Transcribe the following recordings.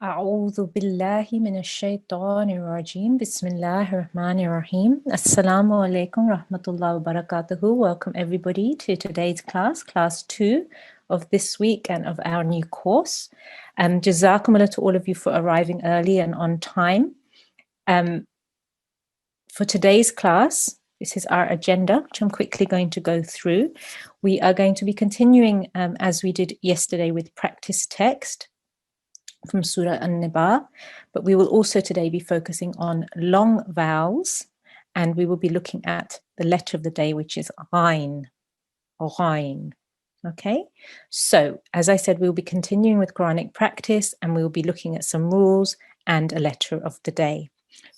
أعوذ بالله من الشيطان الرجيم بسم الله الرحمن الرحيم Assalamu alaikum rahmatullahi wa barakatuhu. Welcome everybody to today's class, class 2 of this week and of our new course. Jazakumullah to all of you for arriving early and on time. For today's class, this is our agenda, which I'm quickly going to go through. We are going to be continuing as we did yesterday with practice text from Surah An-Naba, but we will also today be focusing on long vowels, and we will be looking at the letter of the day, which is Ghain, or Ghain. Okay, so as I said, we'll be continuing with Quranic practice, and we will be looking at some rules and a letter of the day.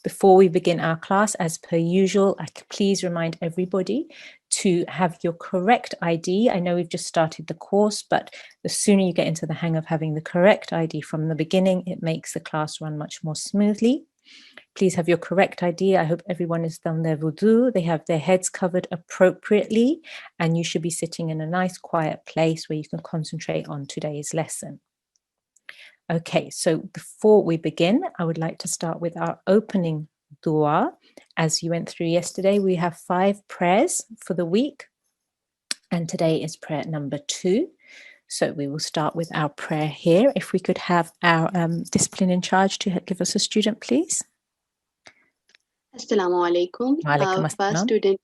Before we begin our class, as per usual, I can please remind everybody to have your correct ID. I know we've just started the course, but the sooner you get into the hang of having the correct ID from the beginning, it makes the class run much more smoothly. Please have your correct ID. I hope everyone has done their wudu. They have their heads covered appropriately, and you should be sitting in a nice quiet place where you can concentrate on today's lesson. Okay, so before we begin, I would like to start with our opening dua. As you went through yesterday, we have 5 prayers for the week, and today is prayer number 2. So we will start with our prayer here. If we could have our discipline in charge to give us a student, please. Assalamu alaikum. Walaikum assalam.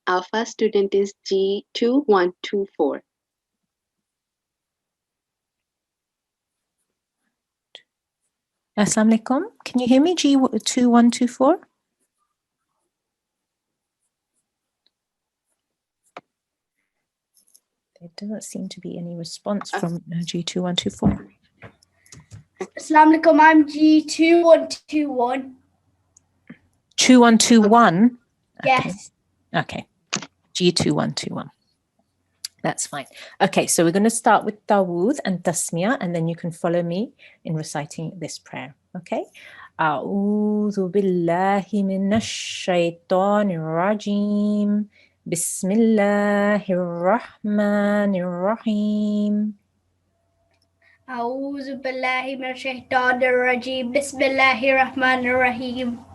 Our first student is G2124. Assalamu alaikum. Can you hear me? G2124? There doesn't seem to be any response from G2124. Assalamu alaikum, I'm G2121. 2121? Yes. Okay. G2121. That's fine. Okay, so we're going to start with Tawud and Tasmiyah, and then you can follow me in reciting this prayer. Okay? A'udhu billahi minash shaitanir rajim. Bismillahir rahmanir rahim. A'udhu billahi minash shaitanir rajim. Bismillahir rahmanir rahim.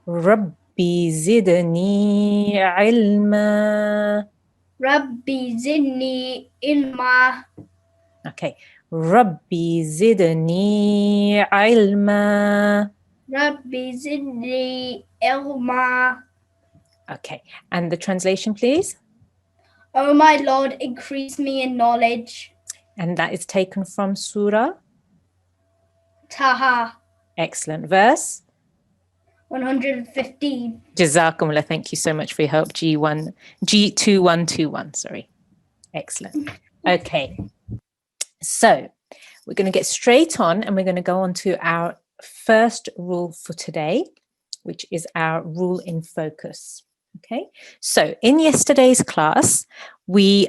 Rabbi zidni ilma. Rabbi zidni ilma. Okay. Rabbi zidni ilma. Rabbi zidni ilma. Okay. And the translation, please. Oh my Lord, increase me in knowledge. And that is taken from Surah Taha. Excellent. Verse 115. Jazakumullah. Thank you so much for your help. G2121. Sorry. Excellent. Okay. So we're going to get straight on, and we're going to go on to our first rule for today, which is our rule in focus. Okay. So in yesterday's class, you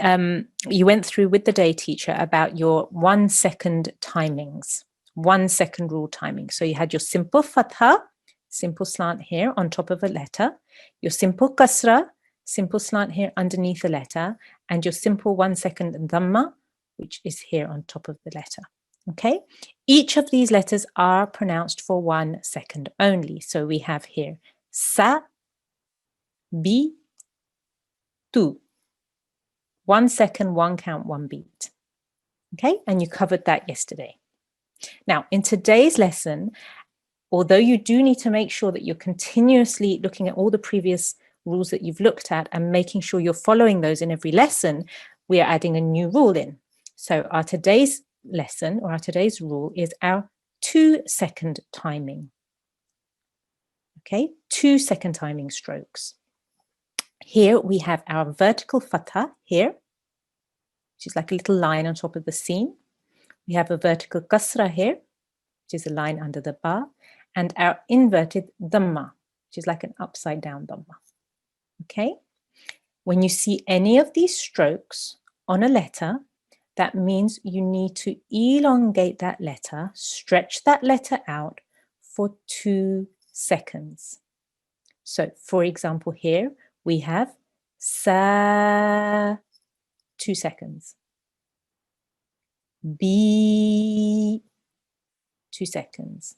went through with the day teacher about your 1 second timings, 1 second rule timing. So you had your simple fatha, simple slant here on top of a letter, your simple kasra, simple slant here underneath a letter, and your simple 1 second dhamma, which is here on top of the letter. Okay, each of these letters are pronounced for 1 second only. So we have here sa, bi, tu. 1 second, 1 count, 1 beat. Okay, and you covered that yesterday. Now, in today's lesson, although you do need to make sure that you're continuously looking at all the previous rules that you've looked at and making sure you're following those in every lesson, we are adding a new rule in. So our today's lesson, or our today's rule, is our 2 second timing. Okay, 2 second timing strokes. Here we have our vertical fatha here, which is like a little line on top of the seam. We have a vertical kasra here, which is a line under the ba, and our inverted dhamma, which is like an upside down dhamma. Okay? When you see any of these strokes on a letter, that means you need to elongate that letter, stretch that letter out for 2 seconds. So, for example, here we have sa, 2 seconds. Bi, 2 seconds.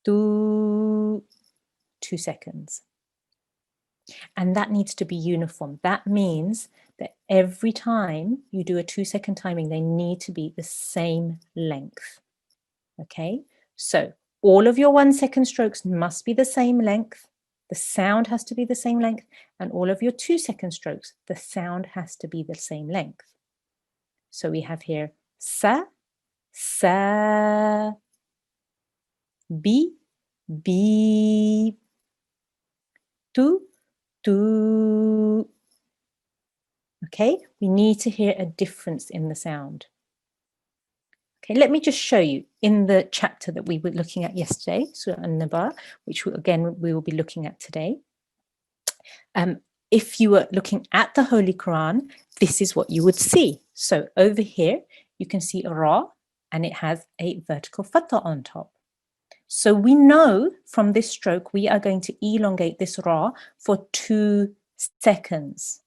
Tu, 2 seconds. And that needs to be uniform. That means that every time you do a 2-second timing, they need to be the same length. Okay, so all of your 1-second strokes must be the same length. The sound has to be the same length, and all of your 2-second strokes, the sound has to be the same length. So we have here sa, sa, bi, bi, tu, tu. Okay, we need to hear a difference in the sound. Okay, let me just show you in the chapter that we were looking at yesterday, Surah An-Naba, which again we will be looking at today. If you were looking at the Holy Quran, this is what you would see. So over here, you can see a ra, and it has a vertical fatha on top. So we know from this stroke, we are going to elongate this ra for 2 seconds.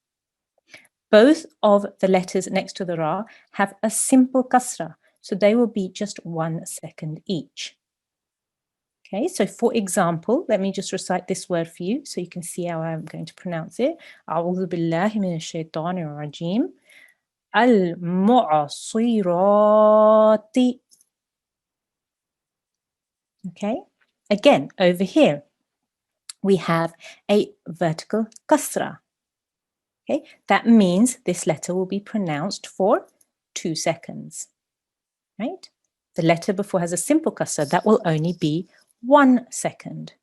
Both of the letters next to the ra have a simple kasra, so they will be just 1 second each. Okay, so for example, let me just recite this word for you so you can see how I'm going to pronounce it. أعوذ بالله من الشيطان الرجيم. المعصرات. Okay, again, over here, we have a vertical kasra. Okay, that means this letter will be pronounced for 2 seconds, right? The letter before has a simple kasra, that will only be 1 second.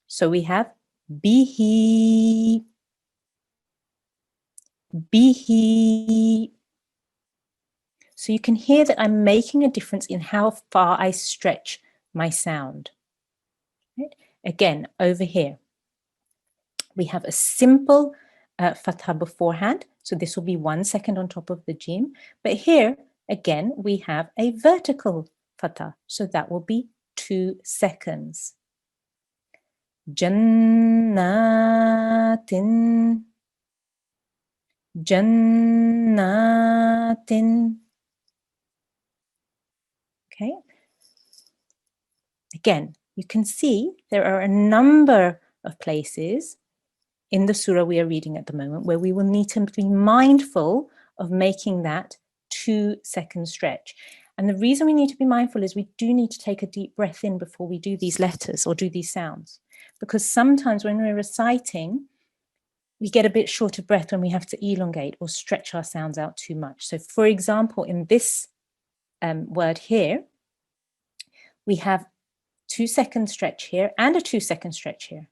So we have bihi, bihi. So you can hear that I'm making a difference in how far I stretch my sound. Right? Again, over here, we have a simple fatha beforehand. So this will be 1 second on top of the jim. But here, again, we have a vertical fatha. So that will be 2 seconds. Jannatin, jannatin. Okay. Again, you can see there are a number of places in the surah we are reading at the moment where we will need to be mindful of making that 2-second stretch. And the reason we need to be mindful is we do need to take a deep breath in before we do these letters or do these sounds. Because sometimes when we're reciting, we get a bit short of breath when we have to elongate or stretch our sounds out too much. So for example, in this word here, we have 2-second stretch here and a 2-second stretch here.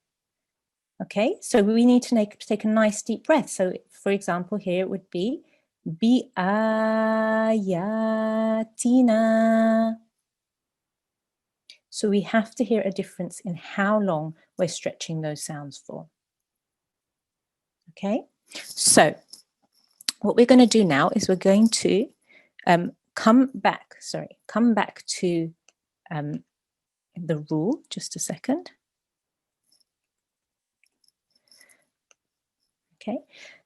Okay, so we need to take a nice deep breath. So for example, here it would be bi ayatina. So we have to hear a difference in how long we're stretching those sounds for. Okay, so what we're going to do now is we're going to come back to the rule, just a second. Okay,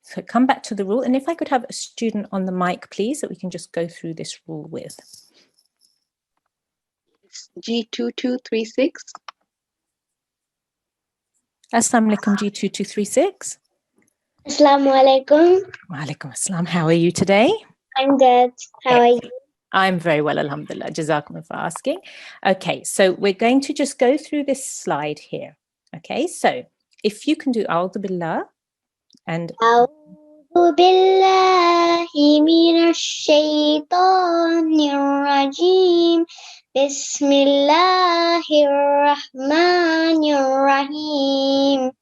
so come back to the rule, and if I could have a student on the mic, please, that we can just go through this rule with. G2236. Assalamu alaikum G2236. Assalamu alaikum. Wa alaikum assalam. How are you today? I'm good. How are you? I'm very well, alhamdulillah. Jazakum for asking. Okay, so we're going to just go through this slide here. Okay, so if you can do A'udhu Billah and أعوذ بالله من الشيطان الرجيم بسم الله الرحمن الرحيم.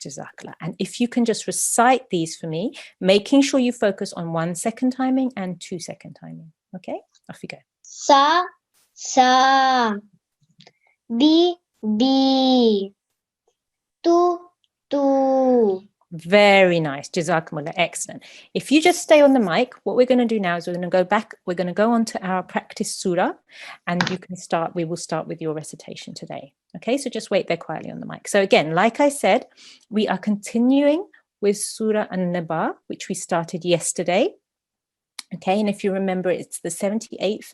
Jazakallah. And if you can just recite these for me, making sure you focus on 1-second timing and 2-second timing. Okay, off you go. Sa, bi, tu, Very nice. Jazakumullah. Excellent. If you just stay on the mic, what we're going to do now is we're going to go back. We're going to go on to our practice surah, and you can start. We will start with your recitation today. Okay, so just wait there quietly on the mic. So again, like I said, we are continuing with Surah An-Naba, which we started yesterday. Okay, and if you remember, it's the 78th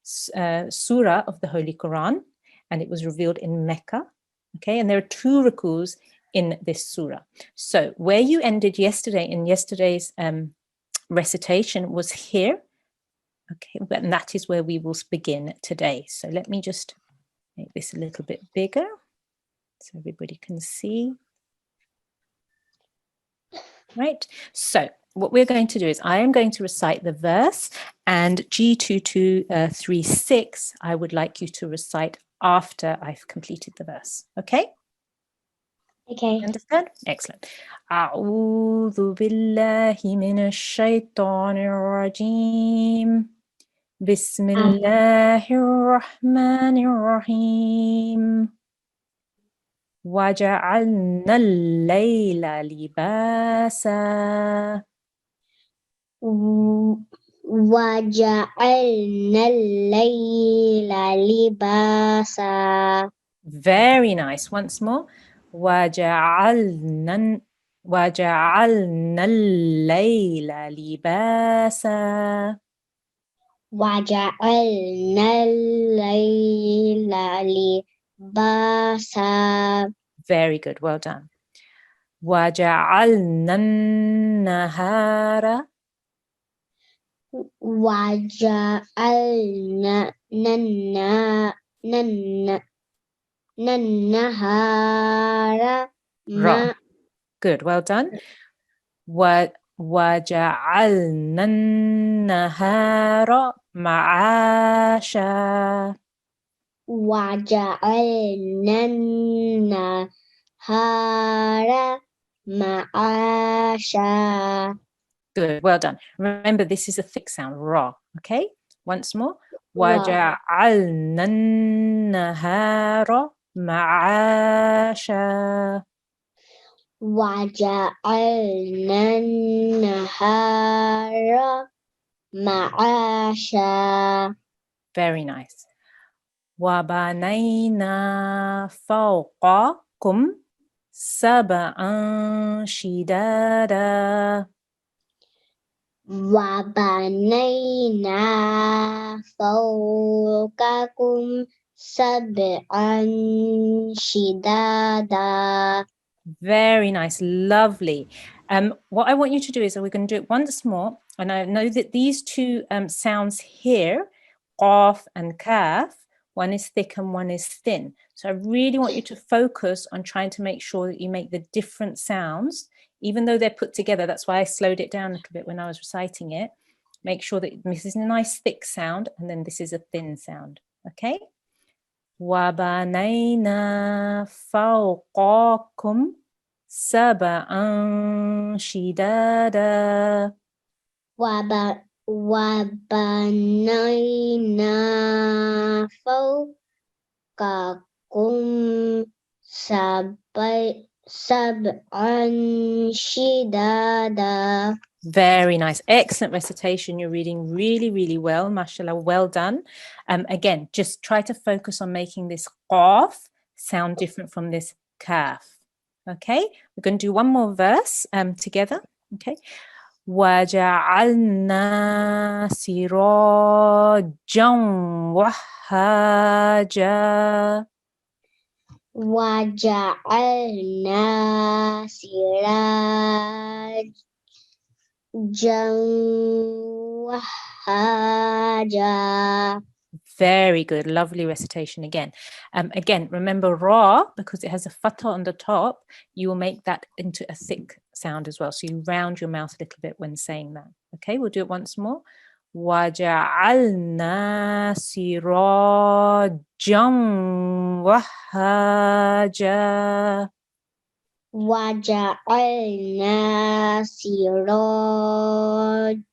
surah of the Holy Quran, and it was revealed in Mecca. Okay, and there are 2 rukus in this surah. So where you ended yesterday in yesterday's recitation was here. Okay, and that is where we will begin today. So let me just make this a little bit bigger so everybody can see. Right, so what we're going to do is I am going to recite the verse, and G2236 I would like you to recite after I've completed the verse. Okay? Okay. Understand? Excellent. أعوذ بالله من الشيطان الرجيم. بسم الله الرحمن الرحيم. وجعلنا الليل لباسا. وجعلنا الليل لباسا. Very nice. Once more. وجعلنا الليل لباسا. وجعلنا الليل لباسا. Very good. Well done. وجعلنا النهار. وجعلنا النهار Good. Well done. وجعلنا النهار معاشا. وجعلنا النهار معاشا. Good, well done. Remember, this is a thick sound, ra. Okay, once more. Ra. وَجَعَلْنَا النَّهَارَ مَعَاشًا. وجعلنا النهار معاشا. Very nice. وَبَنَيْنَا فَوْقَكُمْ سَبْعًا شِدَادًا. وبنينا فوقكم سبعا شدادا. Very nice, lovely. What I want you to do is we're going to do it once more. And I know that these 2 sounds here, qaf and kaf, one is thick and one is thin. So I really want you to focus on trying to make sure that you make the different sounds, even though they're put together. That's why I slowed it down a little bit when I was reciting it. Make sure that this is a nice thick sound and then this is a thin sound. Okay? وَبَنَيْنَا فَوْقَكُمْ سَبْعًا شِدَادًا. وبنينا فوقكم سبعا شدادا. Very nice. Excellent recitation. You're reading really, really well. Mashallah, well done. Again, just try to focus on making this qaf sound different from this kaf. Okay, we're going to do one more verse together. Okay. وَجَعَلْنَا سِرَاجًا وَهَّاجًا. وجعلنا سراجا وهاجا. Very good. Lovely recitation again. Again, remember ra, because it has a fatha on the top, you will make that into a thick sound as well. So you round your mouth a little bit when saying that. Okay, we'll do it once more. وَجَعَلْنَا سِرَاجًا وَهَّاجًا. وجعلنا سراجا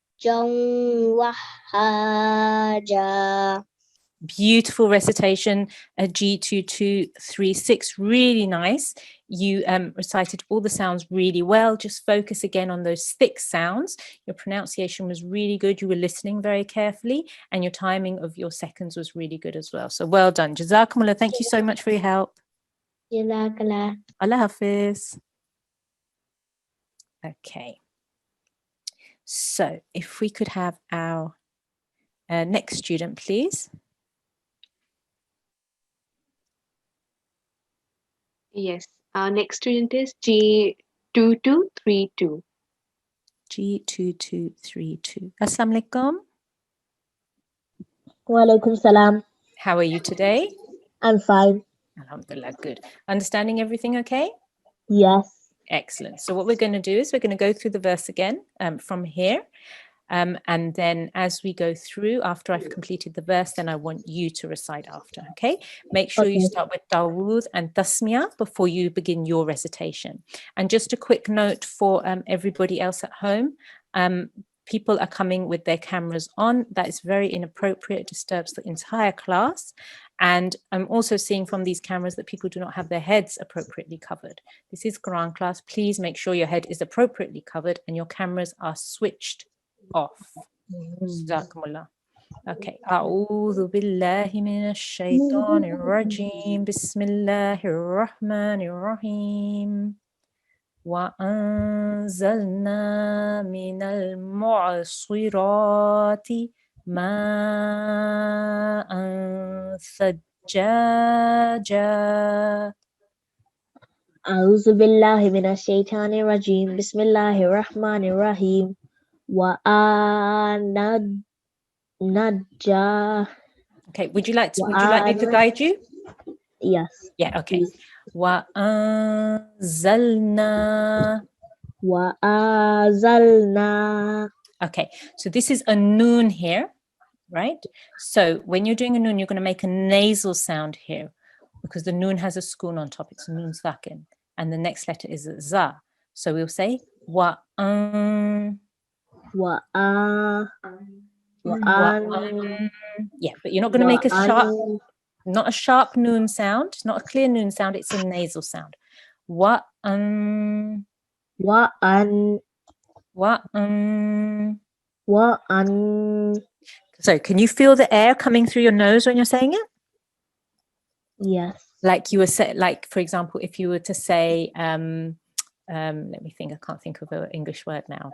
وهاجا. Beautiful recitation, G2236, really nice. You recited all the sounds really well. Just focus again on those thick sounds. Your pronunciation was really good. You were listening very carefully, and your timing of your seconds was really good as well. So well done. Jazakumullah. Thank you so much for your help. Jazakallah. Allah Hafiz. Okay. So if we could have our Next student, please. Yes. Our next student is G2232. G2232. Assalamu alaikum. Walaikum salam. How are you today? I'm fine. Alhamdulillah, good. Understanding everything okay? Yes. Excellent. So what we're going to do is we're going to go through the verse again from here. And then as we go through, after I've completed the verse, then I want you to recite after, okay? Make sure you Okay. start with Dawood and Tasmiyah before you begin your recitation. And just a quick note for everybody else at home, people are coming with their cameras on. That is very inappropriate, disturbs the entire class. And I'm also seeing from these cameras that people do not have their heads appropriately covered. This is Quran class. Please make sure your head is appropriately covered and your cameras are switched off. Jazakumullah. Okay. أعوذ بالله من الشيطان الرجيم. بسم الله الرحمن الرحيم. وأنزلنا من المعصرات ماء ثجاجا. أعوذ بالله من الشيطان الرجيم. بسم الله الرحمن الرحيم. وأنجا. Okay, would you like me to guide you? Yes. Yeah, okay. Please. وأنزلنا. وأنزلنا. Okay, so this is a noon here, right? So when you're doing a noon, you're going to make a nasal sound here because the noon has a sukun on top. It's noon sakin. And the next letter is za. So we'll say wa'an. Yeah, but you're not going to make a sharp, not a sharp noon sound, not a clear noon sound. It's a nasal sound. Wa'an. So can you feel the air coming through your nose when you're saying it? Yes. Like you were say, like for example, if you were to say, let me think. I can't think of an English word now.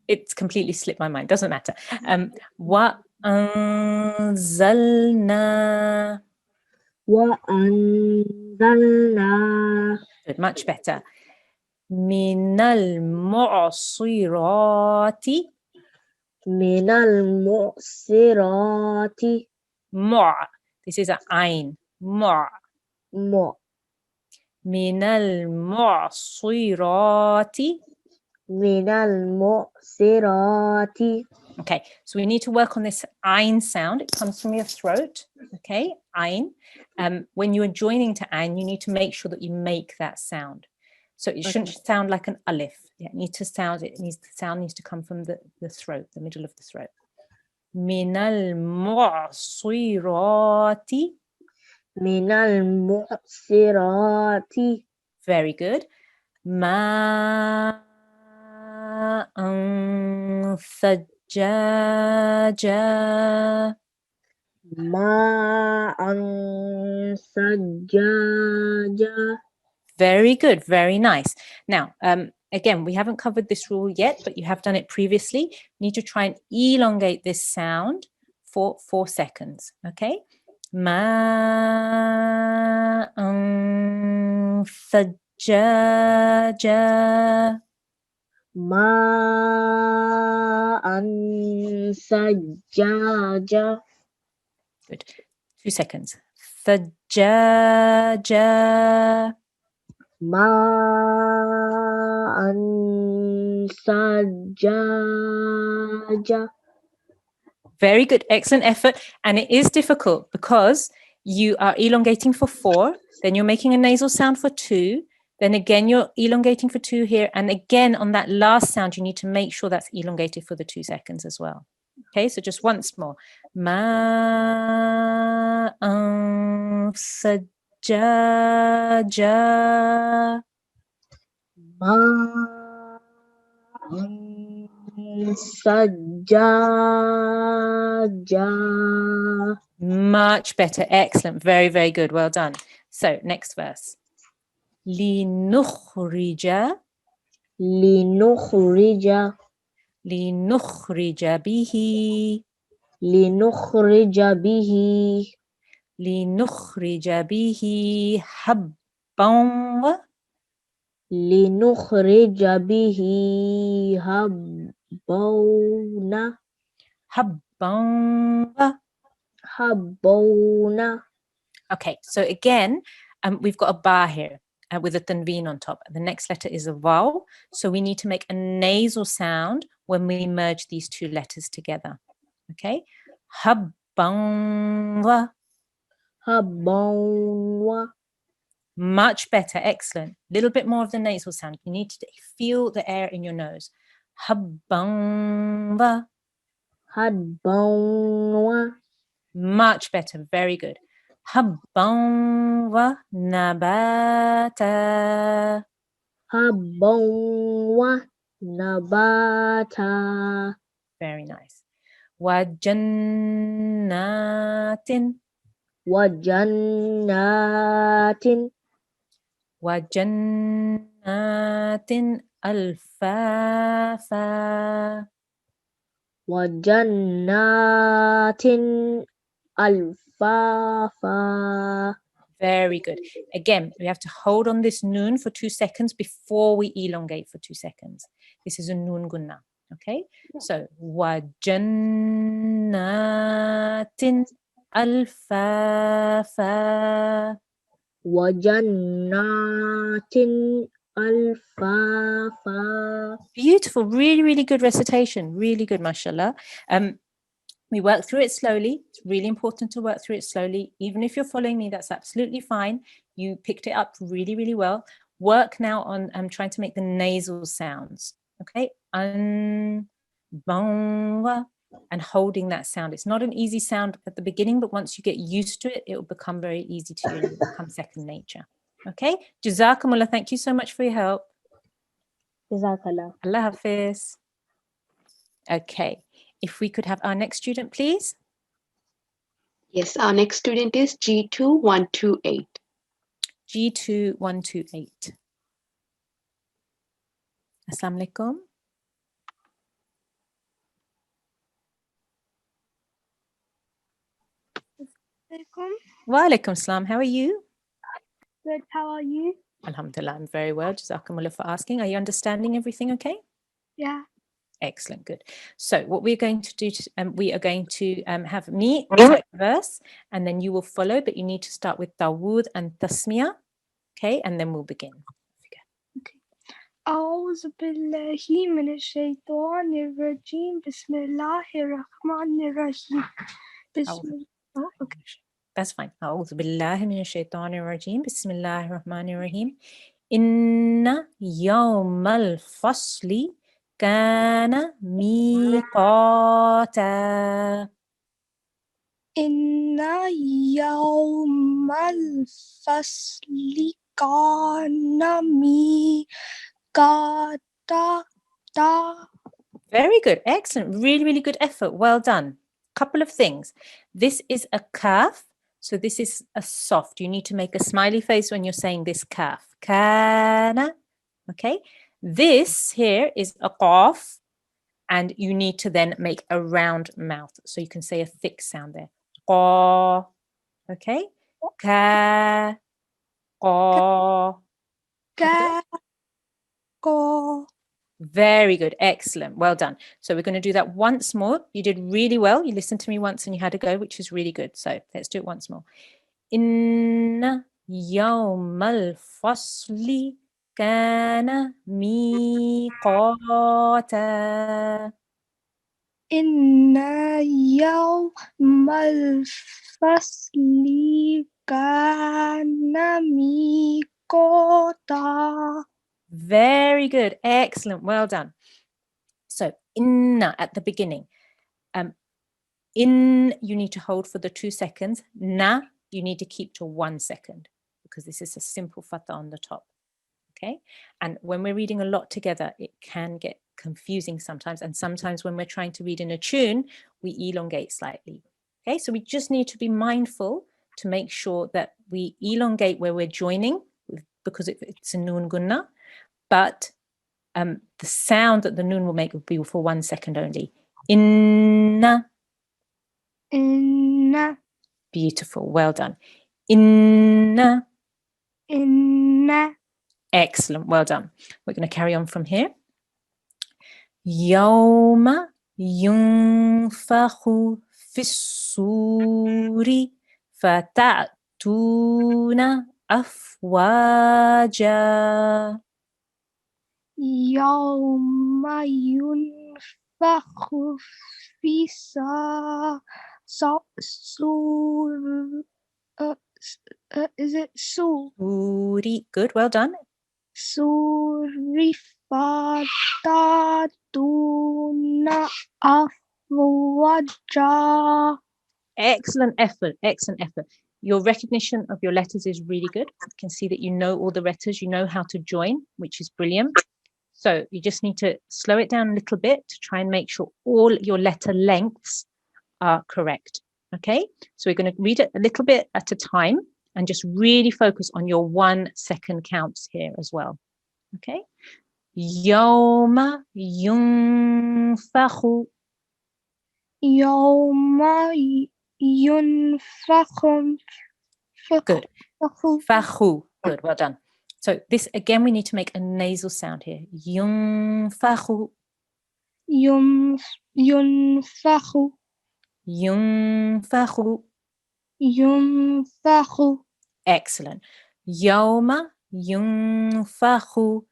It's completely slipped my mind. Doesn't matter. وأنزلنا. Good, much better. من المعصرات. من المعصرات. مع. This is an ain. مع. من المعصرات. من المعصرات. Okay, so we need to work on this ain sound. It comes from your throat. Okay, ain. When you are joining to ain, you need to make sure that you make that sound. So it shouldn't sound like an alif. It needs to come from the throat, the middle of the throat. من المعصرات. من المعصرات. Very good. ماء ثجاجا. ماء ثجاجا. Very good, very nice. Now, again, we haven't covered this rule yet, but you have done it previously. You need to try and elongate this sound for 4 seconds, okay? ماء ثجاجا. ماء ثجاجا. Good. 2 seconds. ثجاجا. ماء ثجاجا. Very good, excellent effort. And it is difficult because you are elongating for 4, then you're making a nasal sound for 2, then again you're elongating for 2 here, and again on that last sound you need to make sure that's elongated for the 2 seconds as well. Okay, so just once more. ماء ثجاجا. ماء ثجاجا. Much better, excellent, very, very good, well done. So next verse. لنخرج. لنخرج. لنخرج به لنخرج به لنخرج به حبا لنخرج به حبا حبا. حبا. Okay, so again, we've got a ba here with a tanveen on top. The next letter is a vowel, so we need to make a nasal sound when we merge these two letters together. Okay, habba. حبا. Much better, excellent. Little bit more of the nasal sound. You need to feel the air in your nose. Habba. حبا. Much better, very good. Habban wa nabata. حبا ونباتا. Very nice. Wa jannatin. وجنات Wa jannatin alfafa. وجنات ألفافا. Very good. Again, we have to hold on this noon for 2 seconds before we elongate for 2 seconds. This is a noon gunna. Okay, so wa jannatin alfafa. وجنات ألفافا. Beautiful, really, really good recitation. Really good, mashallah. We work through it slowly. It's really important to work through it slowly. Even if you're following me, that's absolutely fine. You picked it up really, really well. Work now on trying to make the nasal sounds. Okay, and holding that sound. It's not an easy sound at the beginning, but once you get used to it, it will become very easy to do and become second nature. Okay, Jazakumullah, thank you so much for your help. Jazakallah. Allah Hafiz. Okay, if we could have our next student, please. Yes, our next student is G2 128. G2 128. Assalamu alaikum. Wa alaikum salam. How are you? Good, how are you? Alhamdulillah, I'm very well. Jazakumullah for asking. Are you understanding everything okay? Yeah. Excellent, good. So what we're going to do, we are going to have me recite the verse and then you will follow, but you need to start with Dawood and Tasmiyah, okay? And then we'll begin. أعوذ بالله من الشيطان الرجيم بسم الله الرحمن الرحيم That's fine. أعوذ بالله من الشيطان الرجيم بسم الله الرحمن الرحيم إن يوم الفصل كان ميقاتا. إن يوم الفصل كان ميقاتا. Very good. Excellent. Really, really good effort. Well done. Couple of things. This is a kaf. So this is a soft. You need to make a smiley face when you're saying this kaf. Kana. Okay. This here is a qaf. And you need to then make a round mouth. So you can say a thick sound there. Qa. Okay. Ka. Qa. Ka. Ko. Very good. Excellent. Well done. So we're going to do that once more. You did really well. You listened to me once and you had a go, which is really good. So let's do it once more. Inna yawmal fasli kana miqata. Inna yawmal fasli kana miqata. Very good. Excellent. Well done. So inna at the beginning. In you need to hold for the 2 seconds. Na you need to keep to 1 second because this is a simple fatha on the top. Okay. And when we're reading a lot together, it can get confusing sometimes. And sometimes when we're trying to read in a tune, we elongate slightly. Okay. So we just need to be mindful to make sure that we elongate where we're joining because it's a noon gunna. But the sound that the noon will make will be for 1 second only. Inna. Inna. Beautiful. Well done. Inna. Inna. Excellent. Well done. We're going to carry on from here. Yawma yunfakhu fis-suri fatatuna afwaja. Yawma yunfakhu fi is it sur? Suri. Good. Well done. Suri fatatuna afwaja. Excellent effort. Excellent effort. Your recognition of your letters is really good. I can see that you know all the letters. You know how to join, which is brilliant. So you just need to slow it down a little bit to try and make sure all your letter lengths are correct. Okay, so we're going to read it a little bit at a time and just really focus on your 1 second counts here as well. Okay, Yawma yunfakhu. Yawma yunfakhu. Good. Fakhu. Good. Well done. So this again, we need to make a nasal sound here. Yunfakhu. Yunfakhu. Yunfakhu. Yunfakhu. Excellent. Yawma yunfakhu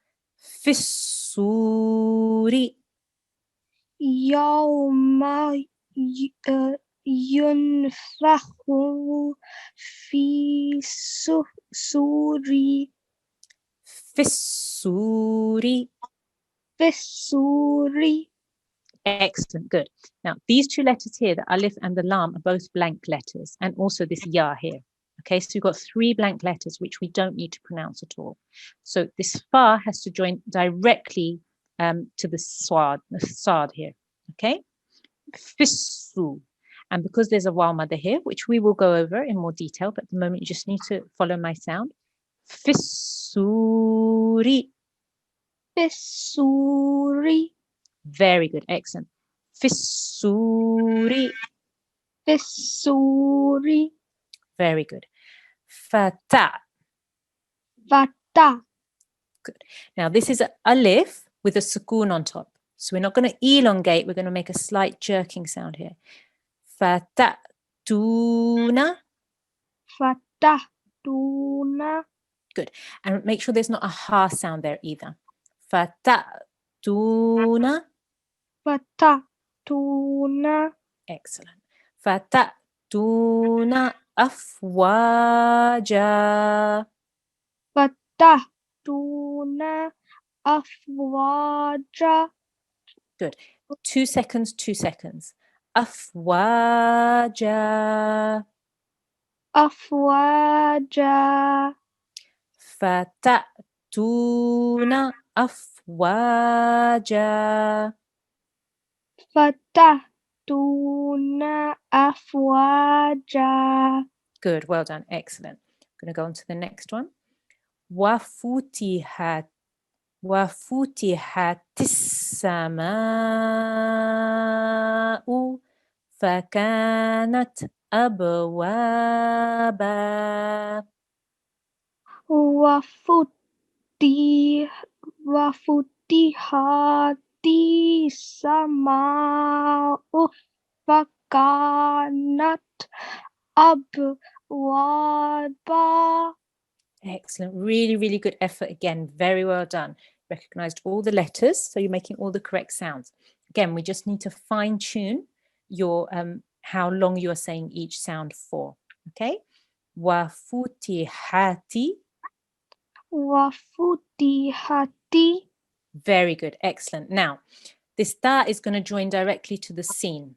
fis-suri. Yawma yunfakhu fi suri. Fis-suri. Fisuri. Excellent. Good. Now, these two letters here, the alif and the lam, are both blank letters, and also this ya here. Okay, so you've got 3 blank letters, which we don't need to pronounce at all. So this fa has to join directly to the sad here. Okay, fissu. And because there's a waw mother here, which we will go over in more detail, but at the moment you just need to follow my sound. Fissuri. Fisuri. Very good. Excellent. Fissuri. Fisuri. Very good. Fata. Vata. Good. Now this is an alif with a sukoon on top. So we're not going to elongate. We're going to make a slight jerking sound here. Fatatuna. Fatatuna. Good. And make sure there's not a ha sound there either. Fatatuna. Fatatuna. Excellent. Fatatuna afwaja. Fatatuna afwaja. Good. 2 seconds, 2 seconds. Afwaja. Afwaja. Fatatuna afwaja. Fatatuna afwaja. Good, well done, excellent. I'm going to go on to the next one. Wafutihat as-sama'u fakanat abwaba. Wafutihati sama'u fakanat abwaba. Excellent, really, really good effort again. Very well done. Recognized all the letters, so you're making all the correct sounds. Again, we just need to fine tune your how long you are saying each sound for. Okay, wafutihati. Wafutihati. Very good, excellent. Now, this ta is going to join directly to the sin.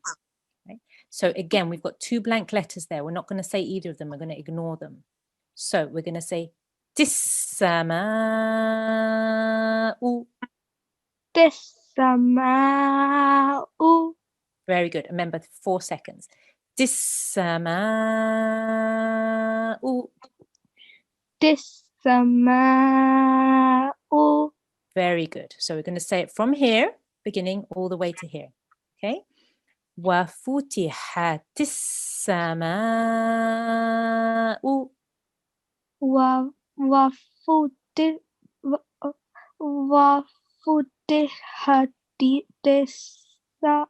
Right? So again, we've got 2 blank letters there. We're not going to say either of them. We're going to ignore them. So we're going to say tissama'u. Tissama'u. Very good. Remember, 4 seconds. Tissama'u. Tissama'u. Very good. So we're going to say it from here, beginning all the way to here. Okay. وَفُتِحَتِ السَّمَاءُ وفتح وفتحت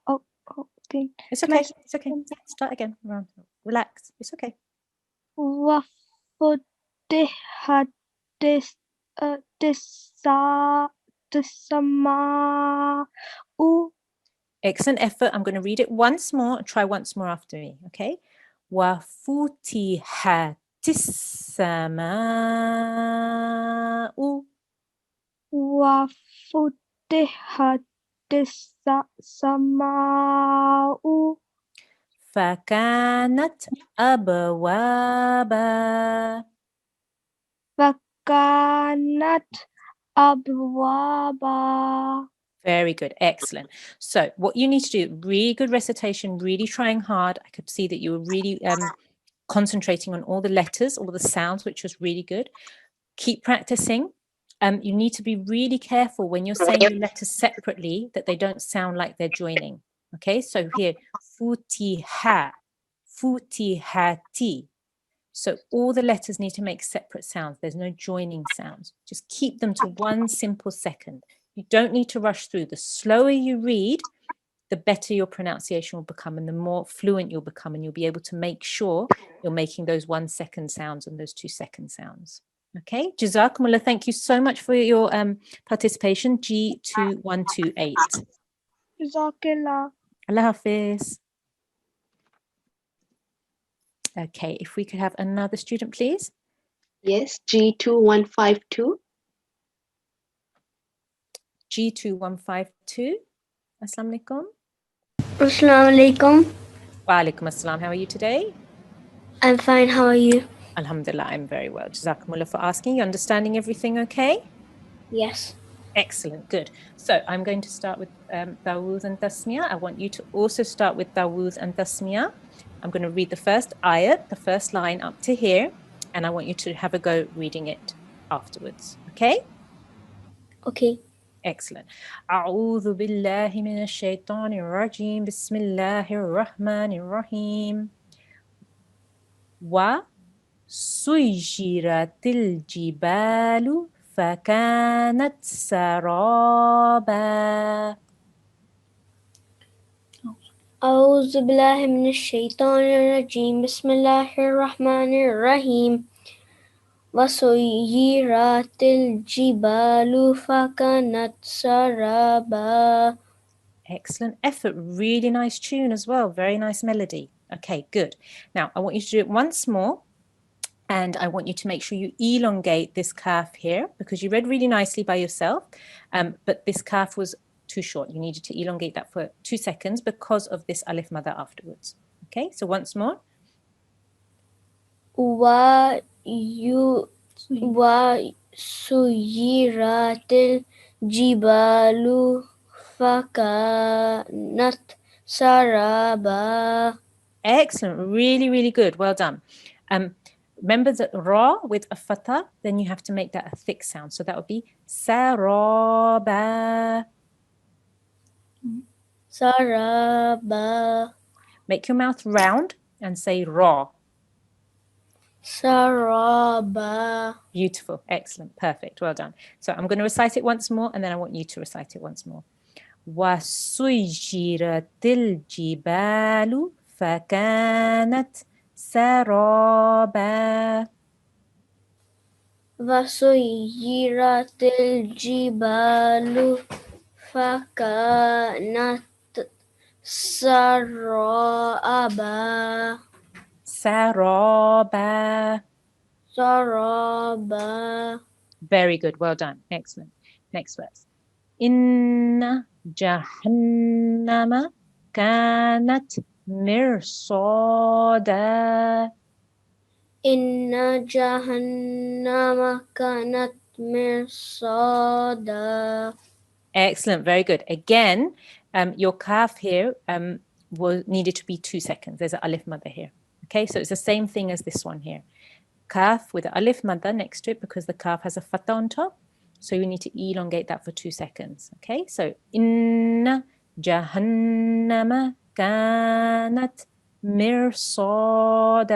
okay. It's Can I okay. It's okay. Yeah, start again. Relax. It's okay. وفتحت السماء. Excellent effort. I'm going to read it once more. Try once more after me. Okay. وَفُتِحَتِ السَّمَاءُ وفتحت السماء فكانت أبوابا. فكانت أبوابا. Very good. Excellent. So what you need to do, really good recitation, really trying hard. I could see that you were really concentrating on all the letters, all the sounds, which was really good. Keep practicing. You need to be really careful when you're saying the letters separately that they don't sound like they're joining. Okay, so here, futiha, futihati. So all the letters need to make separate sounds. There's no joining sounds. Just keep them to one simple second. You don't need to rush through. The slower you read, the better your pronunciation will become and the more fluent you'll become, and you'll be able to make sure you're making those 1 second sounds and those 2 second sounds. Okay, Jazakumullah, thank you so much for your participation. G2128. Jazakallah. Allah Hafiz. Okay, if we could have another student, please. Yes, G2152. G2152. Assalamu alaikum. Assalamu alaikum. Wa alaikum assalam. How are you today? I'm fine. How are you? Alhamdulillah, I'm very well. Jazakumullah for asking. You understanding everything okay? Yes. Excellent, good. So I'm going to start with Dawud and Tasmiyah. I want you to also start with Dawud and Tasmiyah. I'm going to read the first ayat, the first line up to here, and I want you to have a go reading it afterwards. Okay? Okay. Excellent. أعوذ بالله من الشيطان الرجيم بسم الله الرحمن الرحيم وسيرت الجبال فكانت سرابا. أعوذ بالله من الشيطان الرجيم بسم الله الرحمن الرحيم وسيرت الجبال فكانت سرابا. Excellent effort. Really nice tune as well. Very nice melody. Okay, good. Now, I want you to do it once more. And I want you to make sure you elongate this calf here because you read really nicely by yourself. But this calf was too short. You needed to elongate that for 2 seconds because of this alif mother afterwards. Okay, so once more. وسيرت الجبال فكانت سرابا. Excellent. Really, really good. Well done. Remember that ra with a fatha, then you have to make that a thick sound. So that would be saraba. Saraba. Make your mouth round and say ra. Saraba. Beautiful. Excellent. Perfect. Well done. So I'm going to recite it once more and then I want you to recite it once more. وَسُيِّرَتِ الْجِبَالُ فَكَانَتْ سَرَابًا. وسيرت الجبال فكانت سرابا. سَرَابًا. سرابا. Very good. Well done. Excellent. Next verse. إِنَّ جَهَنَّمَ كَانَتْ مِرْصَادًا. إن جهنم كانت مرصادا. Excellent, very good. Again, your calf here needed to be 2 seconds. There's an alif madda here. Okay, so it's the same thing as this one here. Calf with an alif madda next to it because the calf has a fatha on top. So we need to elongate that for 2 seconds. Okay, so inna jahannama kanat mirsada.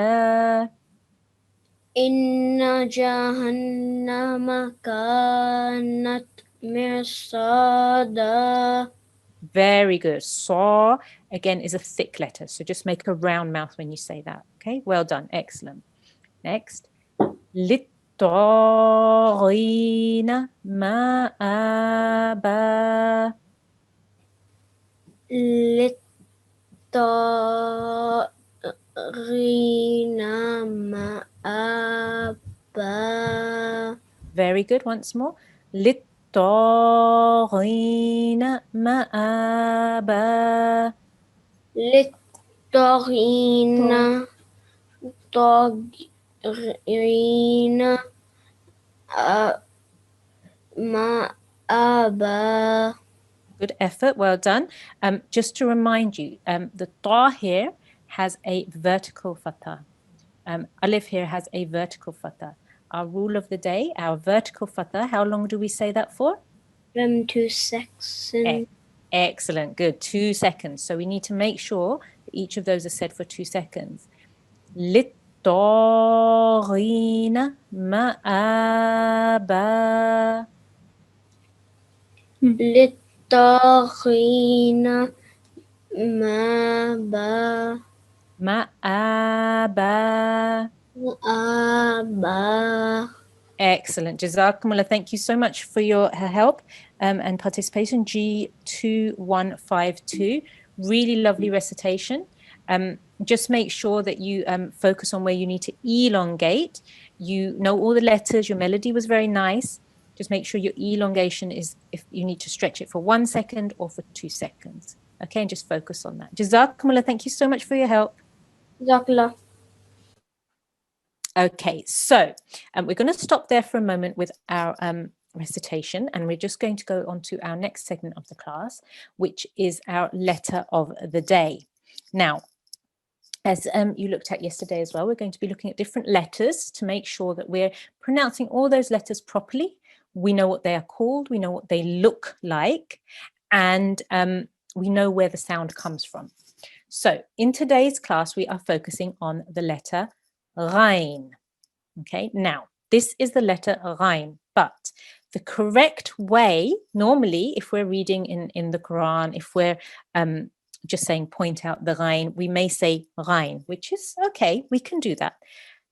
Inna jahannama kanat mirsada. Very good. Saw again is a thick letter, so just make a round mouth when you say that. Okay, well done. Excellent. Next, للطاغين مآبا. Littaghina ma'aba. Very good. Once more. للطاغين مآبا. Littaghina taghina ma'aba. Good effort. Well done. Just to remind you, the ta here has a vertical fatha. Alif here has a vertical fatha. Our rule of the day, our vertical fatha, how long do we say that for? 2 seconds. Excellent. Good. 2 seconds. So we need to make sure that each of those are said for 2 seconds. للطاغين مآبا. Littaghina ma'aba. مآبا. Ma'aba. Excellent. Jazakumullah. Thank you so much for your help and participation. G2152. Really lovely recitation. Just make sure that you focus on where you need to elongate. You know all the letters. Your melody was very nice. Just make sure your elongation is, if you need to stretch it for 1 second or for 2 seconds. Okay, and just focus on that. Jazakumullah. Thank you so much for your help. Jazakallah. Okay, so we're going to stop there for a moment with our recitation, and we're just going to go on to our next segment of the class, which is our letter of the day. Now, as you looked at yesterday as well, we're going to be looking at different letters to make sure that we're pronouncing all those letters properly. We know what they are called, we know what they look like, and we know where the sound comes from. So in today's class, we are focusing on the letter Ghain. Okay, now this is the letter Ghain, but the correct way, normally, if we're reading in the Quran, if we're just saying point out the Ghain, we may say Ghain, which is okay, we can do that.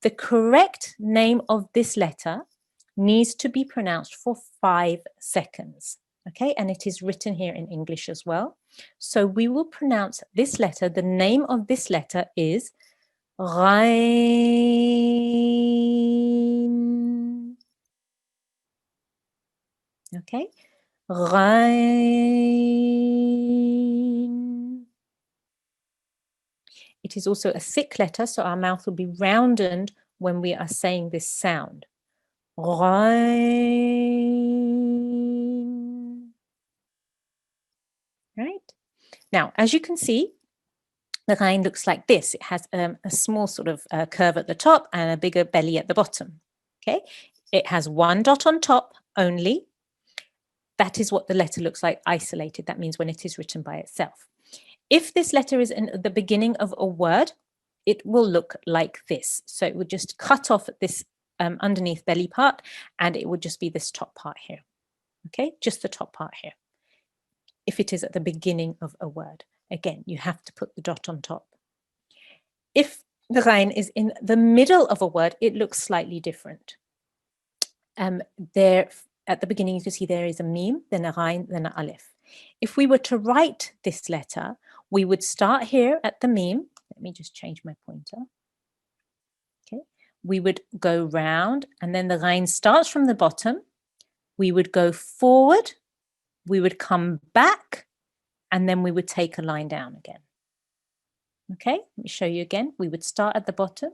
The correct name of this letter needs to be pronounced for 5 seconds. Okay, and it is written here in English as well. So we will pronounce this letter, the name of this letter is Ghain. Okay, Ghain. It is also a thick letter, so our mouth will be rounded when we are saying this sound. Ghain. Right? Now, as you can see, the Ghain looks like this. It has a small sort of curve at the top and a bigger belly at the bottom. Okay, it has 1 dot on top only. That is what the letter looks like isolated. That means when it is written by itself. If this letter is in the beginning of a word, it will look like this. So it would just cut off this underneath belly part, and it would just be this top part here. Okay, just the top part here. If it is at the beginning of a word, again, you have to put the dot on top. If the Ghain is in the middle of a word, it looks slightly different. There, at the beginning, you can see there is a meme, then a Ghain, then an alif. If we were to write this letter, we would start here at the meme. Let me just change my pointer. Okay, we would go round, and then the Ghain starts from the bottom. We would go forward, we would come back, and then we would take a line down again. Okay, let me show you again. We would start at the bottom,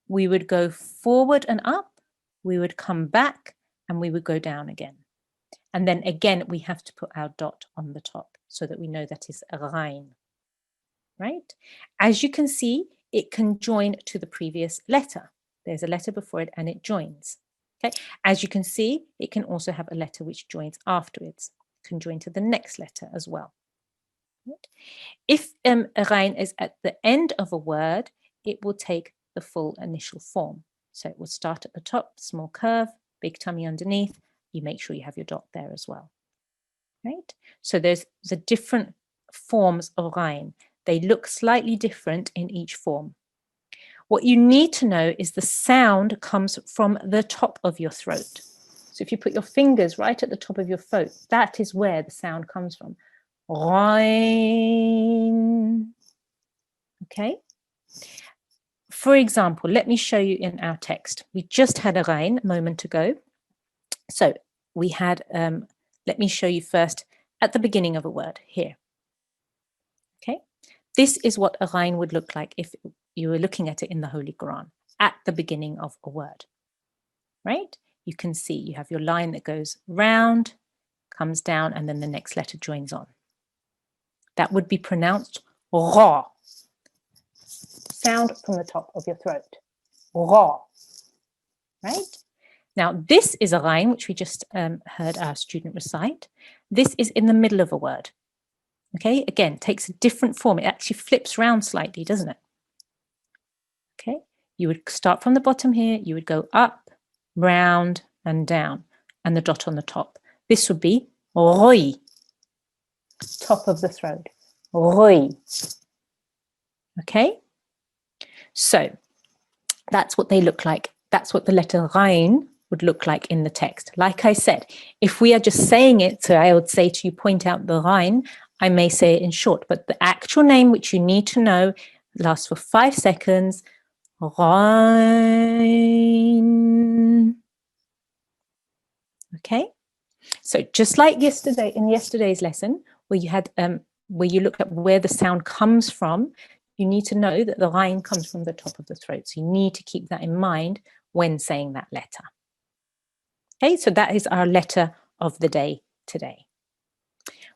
we would go forward and up, we would come back, and we would go down again. And then again, we have to put our dot on the top so that we know that is a Ghain. Right? As you can see, it can join to the previous letter. There's a letter before it and it joins. Okay, as you can see, it can also have a letter which joins afterwards. It can join to the next letter as well. If a ghain is at the end of a word, it will take the full initial form. So it will start at the top, small curve, big tummy underneath. You make sure you have your dot there as well. Right? So there's the different forms of ghain. They look slightly different in each form. What you need to know is the sound comes from the top of your throat. So if you put your fingers right at the top of your throat, that is where the sound comes from. Ghain. Okay. For example, let me show you in our text. We just had a ghain a moment ago. So we had, let me show you first at the beginning of a word here. Okay. This is what a ghain would look like if you were looking at it in the Holy Quran at the beginning of a word. Right? You can see you have your line that goes round, comes down, and then the next letter joins on. That would be pronounced ra. Sound from the top of your throat. Ra. Right? Now, this is a ghain, which we just heard our student recite. This is in the middle of a word. Okay, again, takes a different form. It actually flips round slightly, doesn't it? Okay, you would start from the bottom here. You would go up, round, and down, and the dot on the top. This would be roy. Top of the throat. Roy. Okay, so that's what they look like. That's what the letter ghain would look like in the text. Like I said, if we are just saying it, so I would say to you, point out the ghain, I may say it in short, but the actual name which you need to know lasts for 5 seconds. Ghain. Okay, so just like yesterday, in yesterday's lesson, where you had where you looked at where the sound comes from, you need to know that the ghain comes from the top of the throat. So you need to keep that in mind when saying that letter. Okay, so that is our letter of the day today.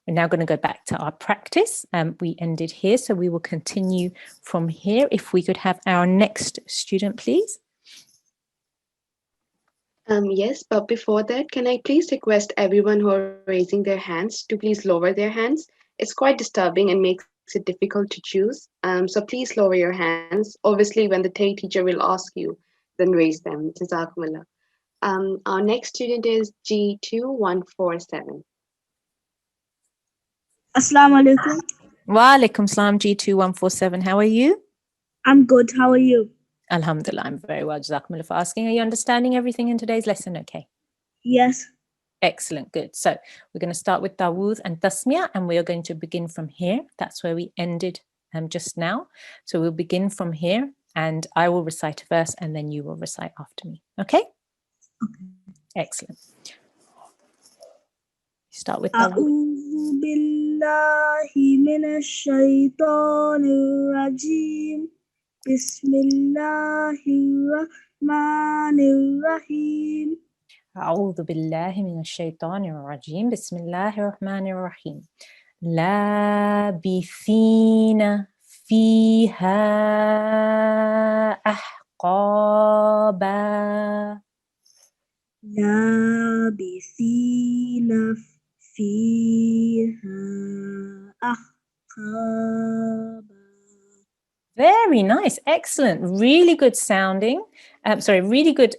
We're now going to go back to our practice. We ended here, so we will continue from here. If we could have our next student, please. Yes, but before that, can I please request everyone who are raising their hands to please lower their hands? It's quite disturbing and makes it difficult to choose. So please lower your hands. Obviously, when the teacher will ask you, then raise them. Jazakumullah. Our next student is G2147. Assalamu alaikum. Wa alaikum salam, G2147. How are you? I'm good. How are you? Alhamdulillah, I'm very well. Jazakumullah for asking. Are you understanding everything in today's lesson? Okay. Yes. Excellent. Good. So we're going to start with Tawud and Tasmiyah, and we are going to begin from here. That's where we ended just now. So we'll begin from here, and I will recite a verse, and then you will recite after me. Okay? Okay. Excellent. Start with Tawud. أعوذ بالله من الشيطان الرجيم بسم الله الرحمن الرحيم أعوذ بالله من الشيطان الرجيم بسم الله الرحمن الرحيم لابثين فيها أحقابا لابثين فيها أحقابا. Very nice, excellent, really good sounding. Really good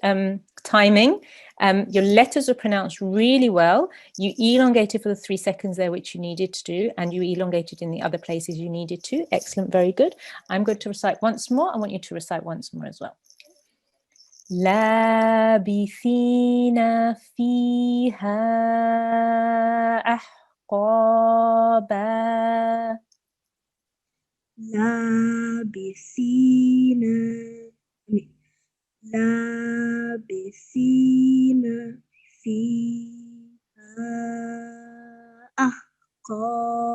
timing. Your letters were pronounced really well. You elongated for the 3 seconds there, which you needed to do, and you elongated in the other places you needed to. Excellent, very good. I'm going to recite once more. I want you to recite once more as well. لابثين فيها أحقابا لابثين فيها أحقابا.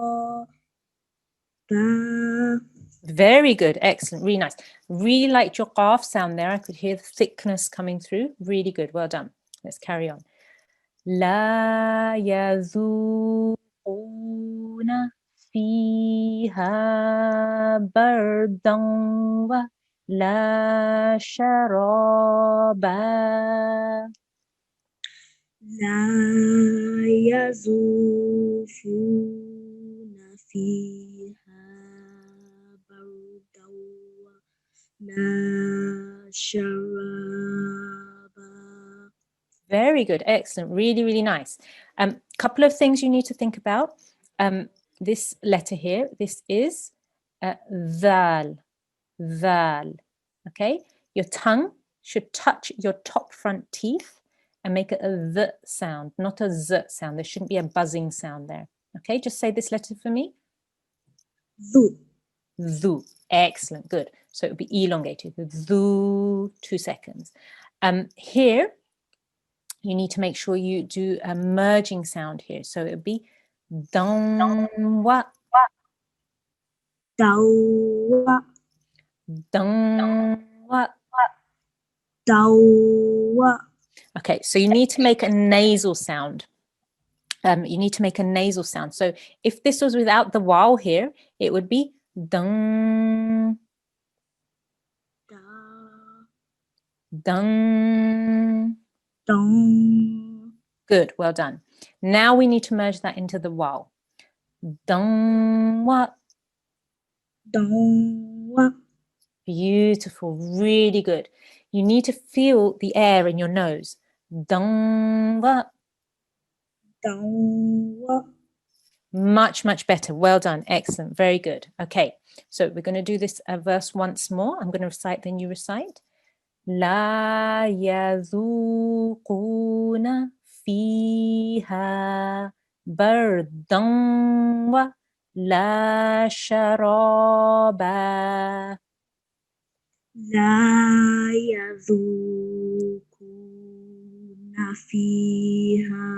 Very good, excellent, really nice. Really liked your qaf sound there. I could hear the thickness coming through. Really good, well done. Let's carry on. لا يذوقون فيها بردا ولا شرابا. لا يذوقون فيها بردا ولا شرابا. Very good. Excellent. Really, really nice. Couple of things you need to think about. This letter here, this is dhal. Dhal. Okay? Your tongue should touch your top front teeth and make it a th sound, not a z sound. There shouldn't be a buzzing sound there. Okay? Just say this letter for me. ذو Dhu. Excellent. Good. So it would be elongated. Dhu. 2 seconds. Here, you need to make sure you do a merging sound here. So it would be dangwa, دوا dangwa. دوا. Okay, so you need to make a nasal sound. You need to make a nasal sound. So if this was without the vowel here, it would be dung, dung. Dong Good, well done. Now we need to merge that into the vowel. Dangwa. dong Beautiful, really good. You need to feel the air in your nose. Dangwa. dong. Much, much better. Well done. Excellent. Very good. Okay, so we're going to do this verse once more. I'm going to recite, then you recite. La yazuquna fiha bardan wa la sharaba. لا يذوقون فيها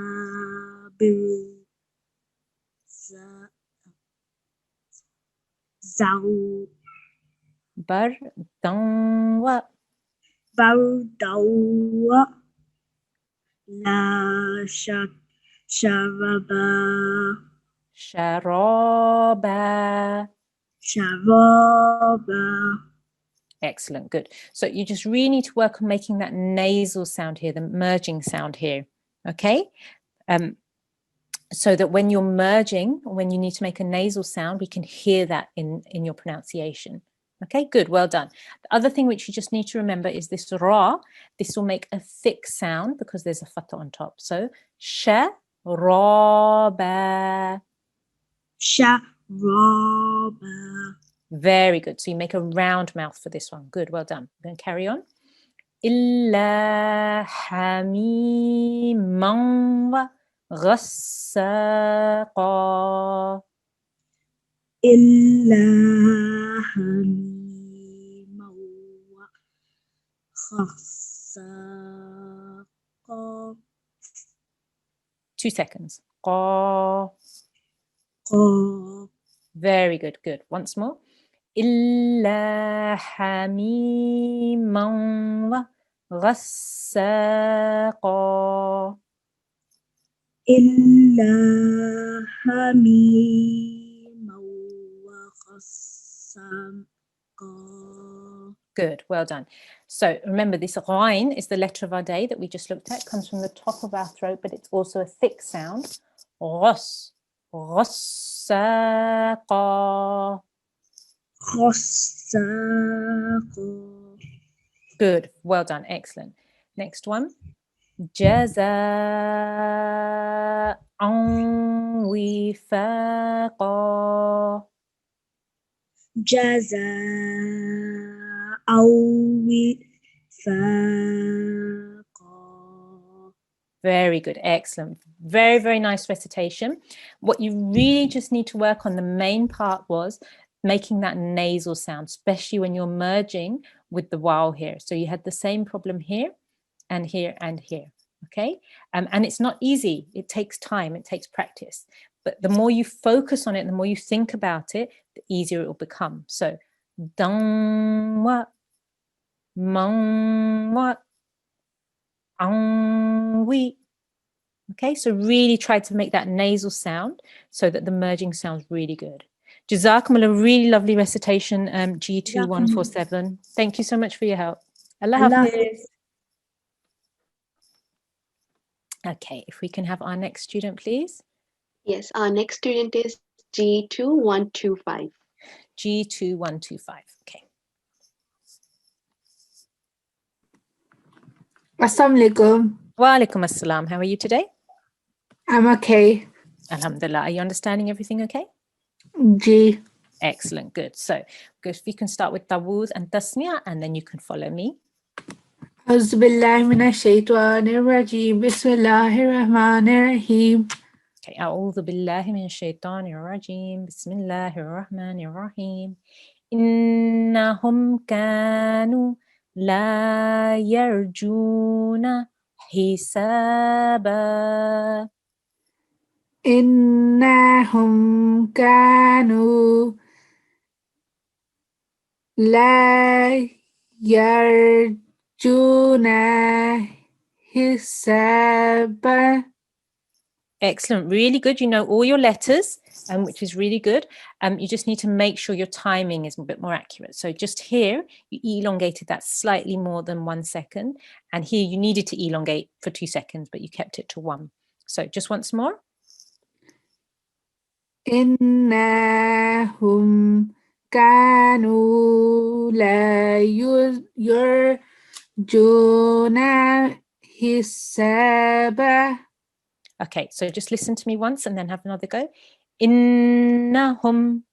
Bardan wa. بردا لا شربا Sharaba. شرابا. Excellent, good. So you just really need to work on making that nasal sound here, the merging sound here, okay? So that when you're merging, when you need to make a nasal sound, we can hear that in your pronunciation. Okay, good, well done. The other thing which you just need to remember is this ra. This will make a thick sound because there's a fatha on top. So sha, ra, ba. شرابا. Very good. So you make a round mouth for this one. Good, well done. We're going to carry on. Illa hamiman wa ghassaqa. إلا حميما وغساقا. 2 seconds. Qa. قا. Very good, good. Once more. Illa hamiman wa ghassaqa. إلا حميما وغساقا. Good, well done. So remember, this ghain is the letter of our day that we just looked at. It comes from the top of our throat, but it's also a thick sound. Ghas, ghassaqa. غساقا. Good, well done, excellent. Next one. Jaza'an wifaqa. جزاء وفاقا. Very good, excellent. Very, very nice recitation. What you really just need to work on, the main part was making that nasal sound, especially when you're merging with the vowel here. So you had the same problem here and here and here, okay? And it's not easy. It takes time, it takes practice. But the more you focus on it, the more you think about it, the easier it will become. So, dangwa, mangwa, angwi. Okay, so really try to make that nasal sound so that the merging sounds really good. Jazakumullah, really lovely recitation, G2 147. Thank you so much for your help. Allah Allah Hafiz. Okay, if we can have our next student, please. Yes, our next student is G2125. G2125. Okay. Assalamualaikum. Wa alaikum assalam. How are you today? I'm okay. Alhamdulillah. Are you understanding everything okay? G. Excellent. Good. So if we can start with tawuz and tasniya, and then you can follow me. أعوذ بالله من الشيطان الرجيم بسم الله الرحمن الرحيم. Okay. أعوذ بالله من الشيطان الرجيم. بسم الله الرحمن الرحيم. إنهم كانوا لا يرجون حسابا. إنهم كانوا لا يرجون حسابا. Excellent. Really good. You know all your letters, which is really good. You just need to make sure your timing is a bit more accurate. So just here, you elongated that slightly more than 1 second. And here you needed to elongate for 2 seconds, but you kept it to 1. So just once more. إنهم كانوا لا يرجون حسابا. Okay, so just listen to me once and then have another go. إنهم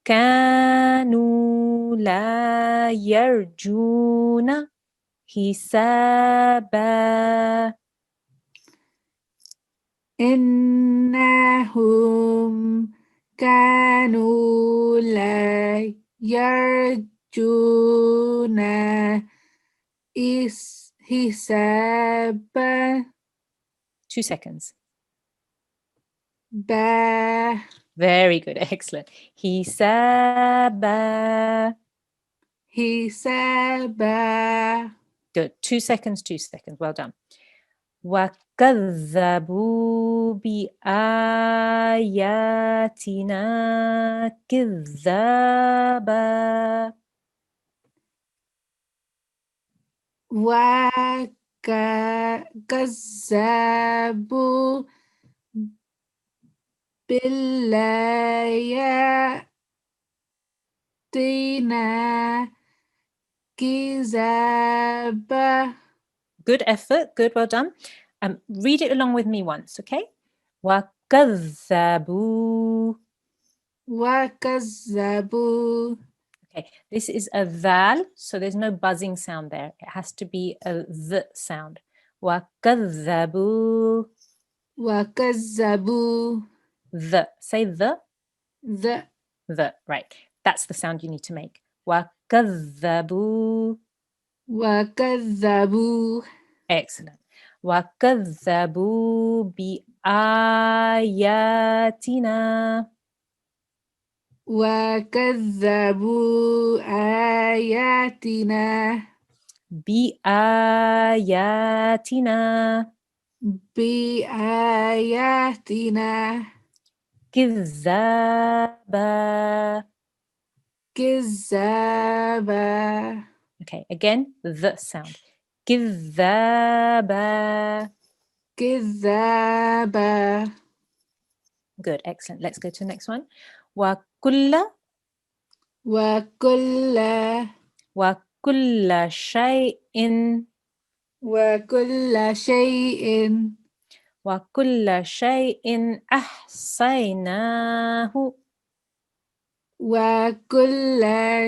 كانوا لا يرجون حسابا. إنهم كانوا لا يرجون حسابا. 2 seconds. با. Very good. Excellent. Hisaba. حسابا. Good. 2 seconds, 2 seconds. Well done. وَكَذَّبُوا بِآيَاتِنَا كِذَّابًا. وكذبوا بالآياتنا كذابا. Good effort. Good. Well done. Read it along with me once, okay? وَكَذَّبُوا. وكذبوا. Okay, this is a dhal, so there's no buzzing sound there. It has to be a th sound. وَكَذَّبُوا. وكذبوا. The. Say the. The. Right. That's the sound you need to make. وَكَذَّبُوا. وكذبوا. Excellent. وَكَذَّبُوا بِآيَاتِنَا. وكذبوا آياتنا. بِآيَاتِنَا. بآياتنا. كِذَّابًا. كذابا. Okay, again, the sound. كِذَّابًا. كذابا. Good, excellent. Let's go to the next one. وَكُلَّ. وكل. وَكُلَّ شَيْءٍ. وكل شيء. وَكُلَّ شَيْءٍ أَحْصَيْنَاهُ. وكل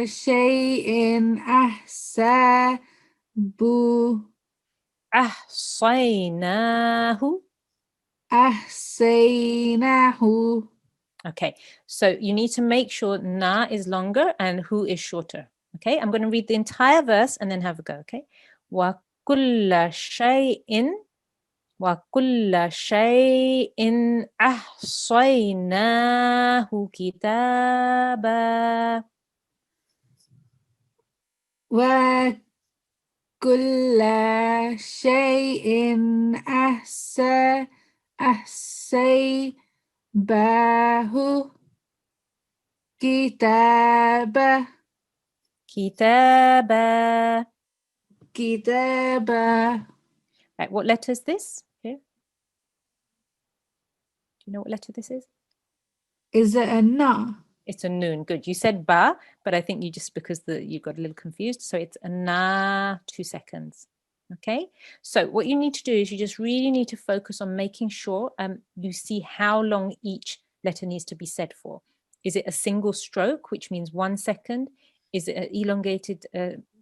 شيء أحصيناه. أحصيناه. Okay, so you need to make sure na is longer and hu is shorter. Okay, I'm going to read the entire verse and then have a go. Okay, وَكُلَّ شَيْءٍ وَكُلَّ شَيْءٍ أَحْصَيْنَاهُ كِتَابًا. وكل شيء أحصيناه كتابا. كِتَابًا. كتابا. Right, what letter is this? Here. you know what letter this is? Is it a na? It's a noon. Good. You said ba, but I think you just because you got a little confused. So it's a na, 2 seconds. Okay. So what you need to do is you just really need to focus on making sure you see how long each letter needs to be said for. Is it a single stroke, which means 1 second? Is it an elongated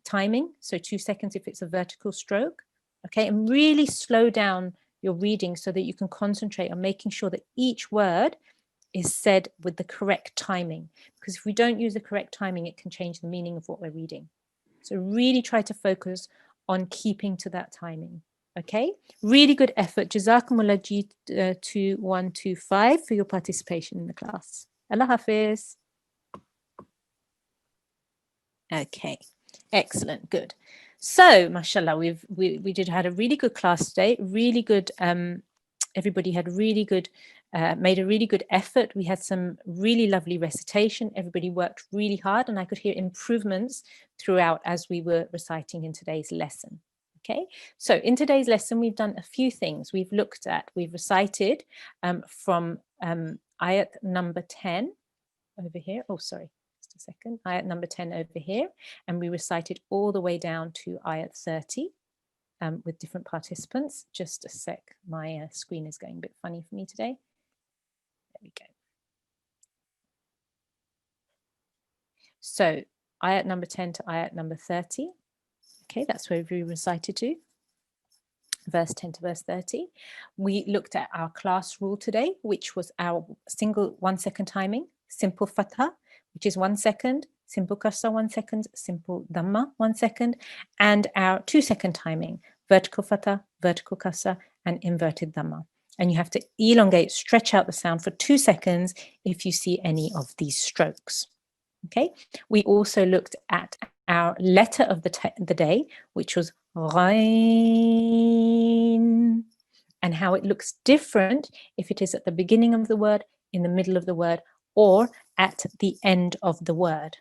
timing? So 2 seconds if it's a vertical stroke. Okay. And really slow down your reading so that you can concentrate on making sure that each word is said with the correct timing, because if we don't use the correct timing, it can change the meaning of what we're reading. So really try to focus on keeping to that timing. Okay, really good effort. Jazakumullah G2125 for your participation in the class. Allah Hafiz. Okay, excellent, good. So, mashallah, we did had a really good class today. Really good. Everybody had really good. Made a really good effort. We had some really lovely recitation. Everybody worked really hard, and I could hear improvements throughout as we were reciting in today's lesson. Okay, so in today's lesson, we've done a few things. We've recited from ayat number 10 over here. Oh, sorry, just a second. Ayat number 10 over here, and we recited all the way down to ayat 30 with different participants. Just a sec, my screen is going a bit funny for me today. There we go. So ayat number 10 to ayat number 30. Okay, that's where we recited to. Verse 10 to verse 30. We looked at our class rule today, which was our single 1 second timing, simple fatha, which is 1 second, simple kasra 1 second, simple dhamma 1 second, and our 2 second timing, vertical fatha, vertical kasra, and inverted dhamma. And you have to elongate, stretch out the sound for 2 seconds if you see any of these strokes. Okay. We also looked at our letter of the day, which was ghain, and how it looks different if it is at the beginning of the word, in the middle of the word, or at the end of the word.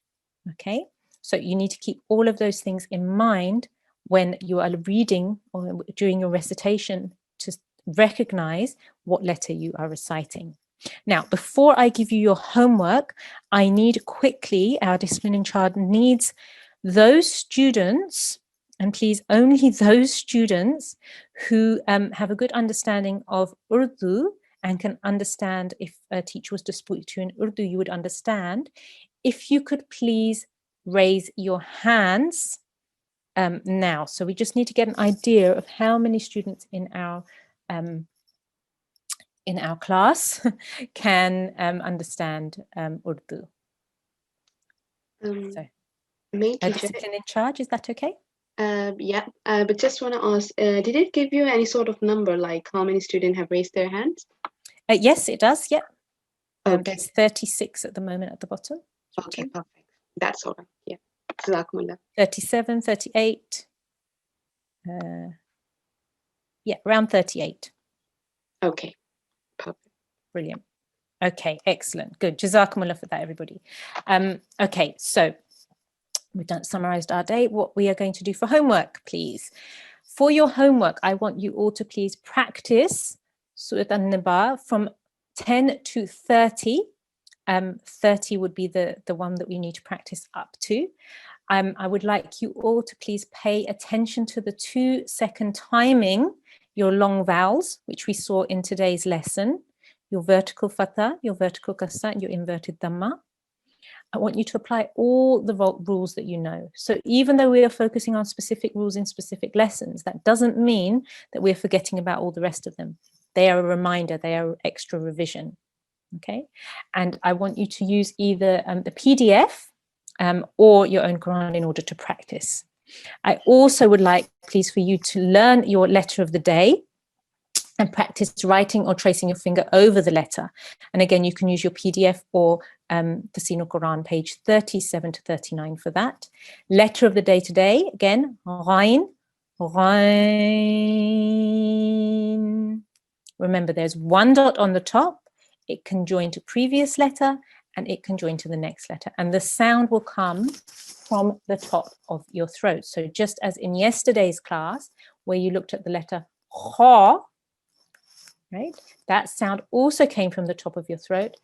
Okay. So you need to keep all of those things in mind when you are reading or during your recitation to recognize what letter you are reciting. Now, before I give you your homework, I need quickly, our discipline in charge needs those students, and please only those students who have a good understanding of Urdu and can understand, if a teacher was to speak to you in Urdu, you would understand. If you could please raise your hands now. So we just need to get an idea of how many students in our class can understand Urdu. So, discipline in charge, is that okay? Yeah, but just want to ask, did it give you any sort of number, like how many students have raised their hands? Yes, it does, yeah. Okay. There's 36 at the moment at the bottom. Okay, perfect. That's all right. Yeah. Jazakumullah. 37, 38. Yeah, around 38. Okay, perfect. Brilliant. Okay, excellent. Good. Jazakumullah for that, everybody. Okay, so we've summarized our day. What we are going to do for homework, please. For your homework, I want you all to please practice Surat An-Naba from 10 to 30. 30 would be the one that we need to practice up to. I would like you all to please pay attention to the 2 second timing, your long vowels, which we saw in today's lesson, your vertical fatha, your vertical kasra, and your inverted dhamma. I want you to apply all the rules that you know. So even though we are focusing on specific rules in specific lessons, that doesn't mean that we're forgetting about all the rest of them. They are a reminder, they are extra revision. Okay, and I want you to use either the PDF or your own Quran in order to practice. I also would like, please, for you to learn your letter of the day and practice writing or tracing your finger over the letter. And again, you can use your PDF or the Talimul-Quran, page 37 to 39 for that. Letter of the day today, again, ghain, ghain. Remember, there's one dot on the top. It can join to previous letter and it can join to the next letter. And the sound will come from the top of your throat. So just as in yesterday's class, where you looked at the letter kha, right? That sound also came from the top of your throat.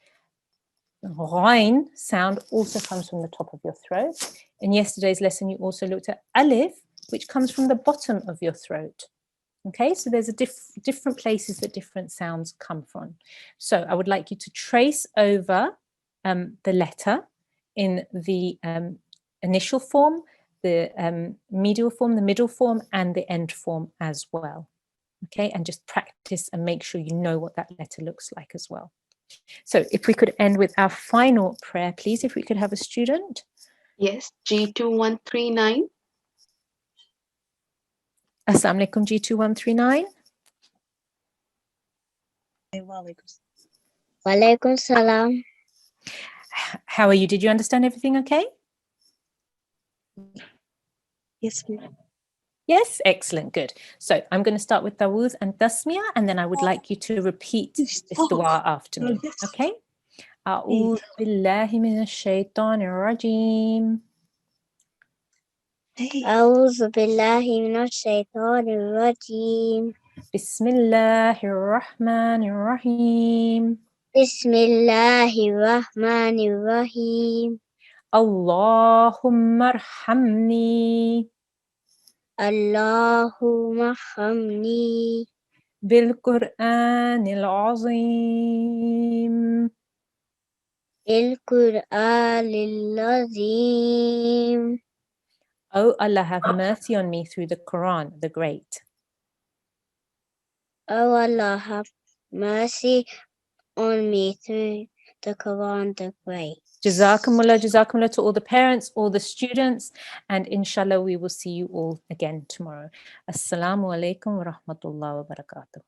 Ghain sound also comes from the top of your throat. In yesterday's lesson, you also looked at alif, which comes from the bottom of your throat. Okay, so there's a different places that different sounds come from. So I would like you to trace over the letter in the initial form, the medial form, the middle form, and the end form as well. Okay, and just practice and make sure you know what that letter looks like as well. So if we could end with our final prayer, please, if we could have a student. Yes, G2139. Assalamu alaikum, G2139. Walaikum salam. How are you? Did you understand everything okay? Yes, please. Yes, excellent, good. So I'm going to start with Tawuz and Tasmiyah, and then I would like you to repeat this dua after me, okay? A'udhu billahi minash shaitanir rajim. A'udhu billahi minash shaitanir rajim. Bismillahir rahmanir rahim. Bismillahir rahmanir rahim. Allahumma arhamni Allahumma hamni Bil-Qur'an al-azim. Bil-Qur'an al-azim. Oh Allah, have mercy on me through the Quran, the great. Oh Allah, have mercy on me through the Quran the Great. Jazakumullah to all the parents, all the students, and inshallah we will see you all again tomorrow. Assalamu alaikum wa rahmatullahi wa barakatuh.